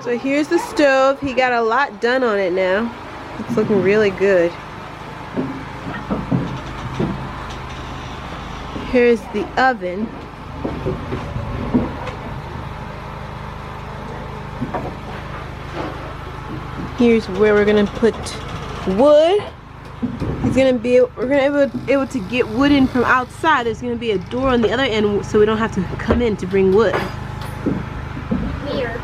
So here's the stove. He got a lot done on it now. It's looking really good. Here's the oven. Here's where we're gonna put wood. We're gonna be able to get wood in from outside. There's gonna be a door on the other end, so we don't have to come in to bring wood. Here.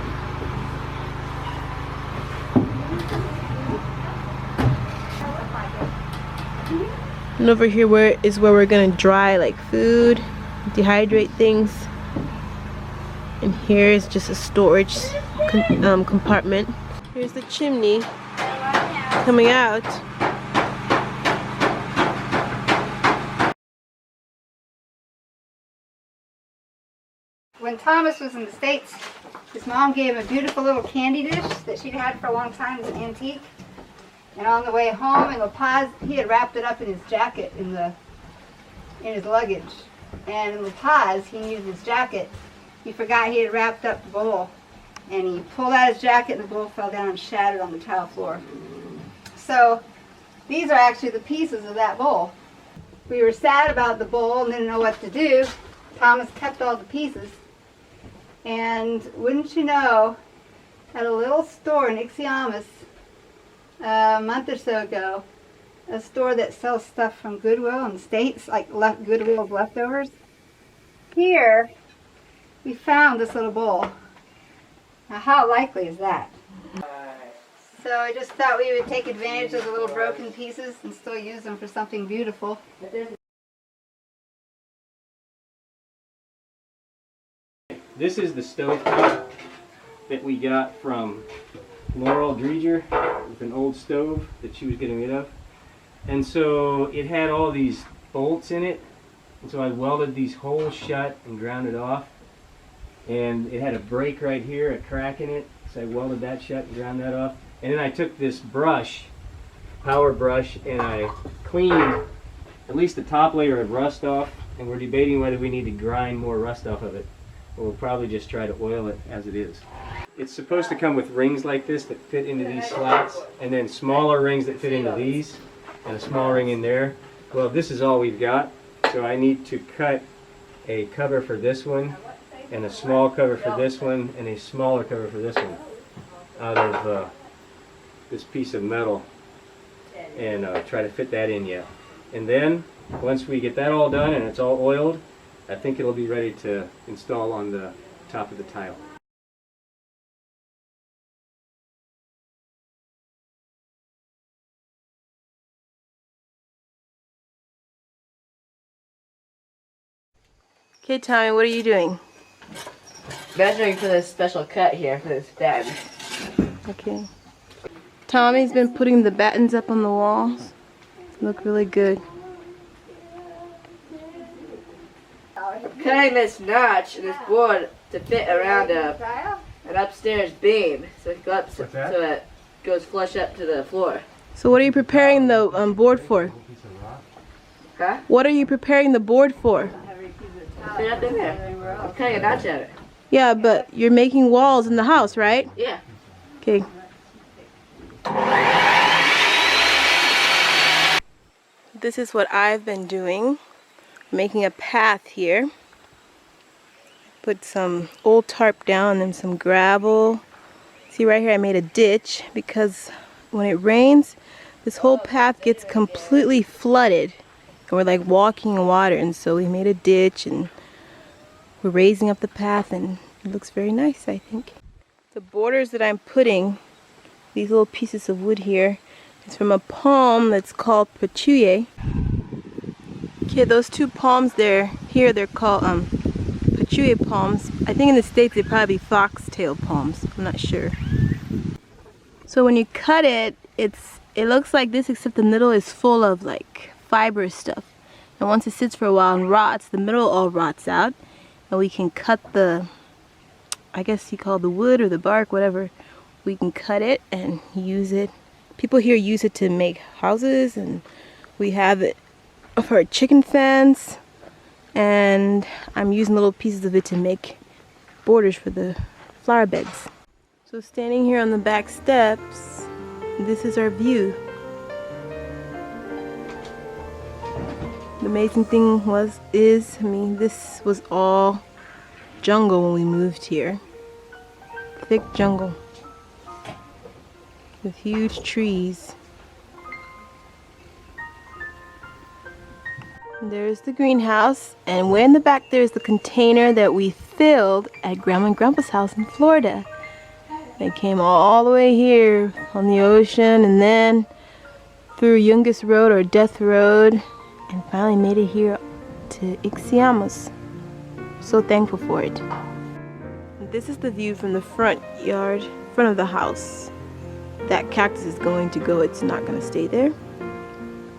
And over here is where we're gonna dry like food, dehydrate things. And here is just a storage compartment. Here's the chimney coming out. When Thomas was in the States, his mom gave him a beautiful little candy dish that she'd had for a long time as an antique. And on the way home in La Paz, he had wrapped it up in his jacket in his luggage. And in La Paz, he used his jacket. He forgot he had wrapped up the bowl. And he pulled out his jacket and the bowl fell down and shattered on the tile floor. So these are actually the pieces of that bowl. We were sad about the bowl and didn't know what to do. Thomas kept all the pieces. And wouldn't you know, at a little store in Ixiamas, a month or so ago, a store that sells stuff from Goodwill in the States, like Goodwill's leftovers. Here, we found this little bowl. Now, how likely is that? So I just thought we would take advantage of the little broken pieces and still use them for something beautiful. This is the stovetop that we got from Laurel Dreger with an old stove that she was getting rid of. And so it had all these bolts in it. And so I welded these holes shut and ground it off. And it had a break right here, a crack in it. So I welded that shut and ground that off. And then I took this brush, power brush, and I cleaned at least the top layer of rust off. And we're debating whether we need to grind more rust off of it. But we'll probably just try to oil it as it is. It's supposed to come with rings like this that fit into these slots, and then smaller rings that fit into these, and a small ring in there. Well, this is all we've got, so I need to cut a cover for this one, and a small cover for this one, and a smaller cover for this one out of this piece of metal, and try to fit that in yet. And then, once we get that all done and it's all oiled, I think it'll be ready to install on the top of the tile. Okay, Tommy, what are you doing? Measuring for this special cut here for this bed. Okay. Tommy's been putting the battens up on the walls. They look really good. Cutting this notch in this board to fit around an upstairs beam, so it goes so it goes flush up to the floor. So what are you preparing the board for? Huh? What are you preparing the board for? Fit up in there. I'm cutting a notch at it. Yeah, but you're making walls in the house, right? Yeah. Okay. This is what I've been doing. Making a path here. Put some old tarp down and some gravel. See right here I made a ditch because when it rains this whole path gets completely flooded and we're like walking in water, and so we made a ditch and we're raising up the path and it looks very nice, I think. The borders that I'm putting, these little pieces of wood here, is from a palm that's called patchouli. Okay, those two palms there, here they're called patchouli palms. I think in the States they'd probably be foxtail palms. I'm not sure. So when you cut it, it looks like this, except the middle is full of like fibrous stuff. And once it sits for a while and rots, the middle all rots out. And we can cut the, I guess you call it the wood or the bark, whatever. We can cut it and use it. People here use it to make houses, and we have it for a chicken fence. And I'm using little pieces of it to make borders for the flower beds. So standing here on the back steps, this is our view. The amazing thing this was all jungle when we moved here. Thick jungle with huge trees. There's the greenhouse, and way in the back there's the container that we filled at Grandma and Grandpa's house in Florida. They came all the way here on the ocean and then through Youngest Road or Death Road and finally made it here to Ixmiamus. So thankful for it. This is the view from the front yard, front of the house. That cactus is going to go, it's not going to stay there.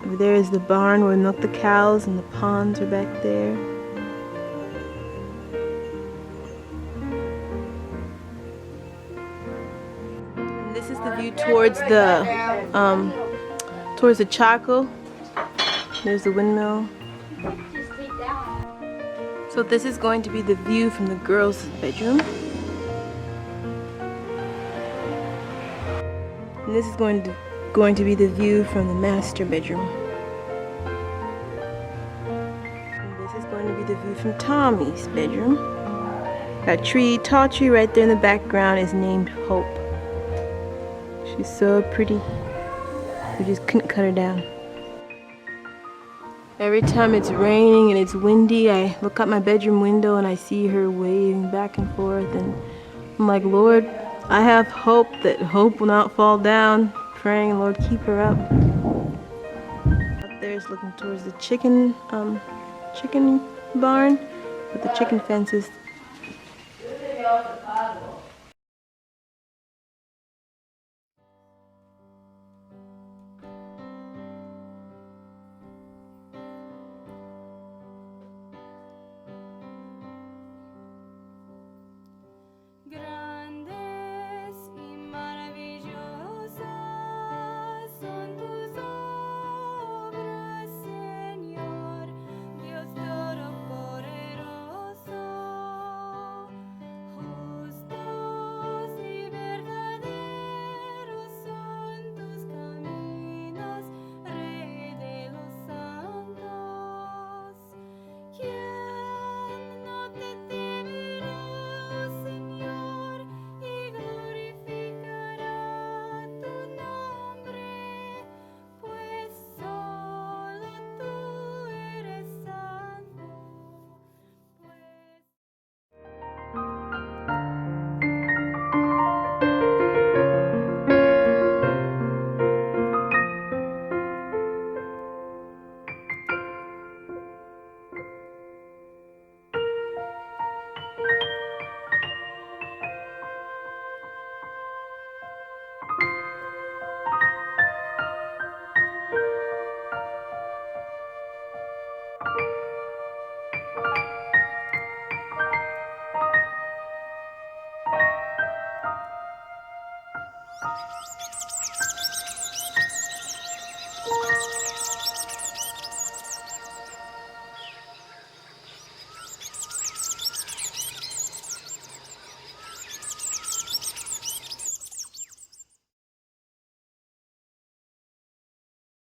Over there is the barn where we milk the cows, and the ponds are back there. And this is the view towards the Chaco. There's the windmill. So this is going to be the view from the girls' bedroom. And this is going to be the view from the master bedroom. And this is going to be the view from Tommy's bedroom. That tree, tall tree right there in the background is named Hope. She's so pretty. We just couldn't cut her down. Every time it's raining and it's windy, I look out my bedroom window and I see her waving back and forth, and I'm like, Lord, I have hope that Hope will not fall down. Praying, Lord, keep her up. Up there is looking towards the chicken barn with the chicken fences.